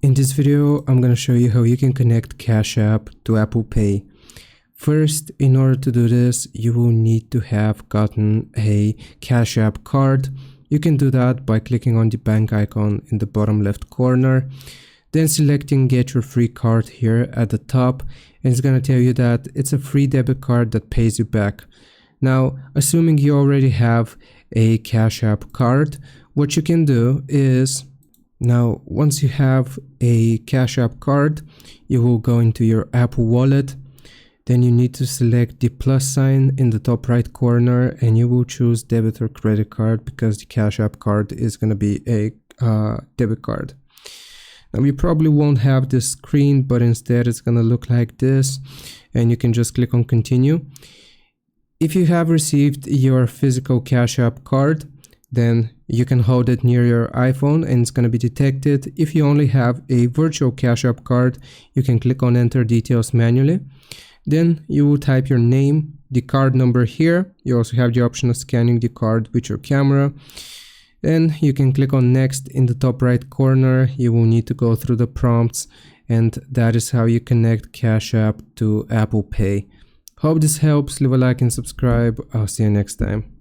In this video, I'm going to show you how you can connect Cash App to Apple Pay. First, in order to do this, you will need to have gotten a Cash App card. You can do that by clicking on the bank icon in the bottom left corner, then selecting Get Your Free Card here at the top, and it's going to tell you that it's a free debit card that pays you back. Now, assuming you already have a Cash App card, what you can do is, now once you have a Cash App card, you will go into your Apple Wallet. Then you need to select the plus sign in the top right corner and you will choose debit or credit card because the Cash App card is going to be a debit card. Now you probably won't have this screen, but instead it's going to look like this, and you can just click on continue. If you have received your physical Cash App card, then you can hold it near your iPhone and it's going to be detected. If you only have a virtual Cash App card, you can click on enter details manually. Then you will type your name, the card number here. You also have the option of scanning the card with your camera. And you can click on next in the top right corner. You will need to go through the prompts, and that is how you connect Cash App to Apple Pay. Hope this helps. Leave a like and subscribe. I'll see you next time.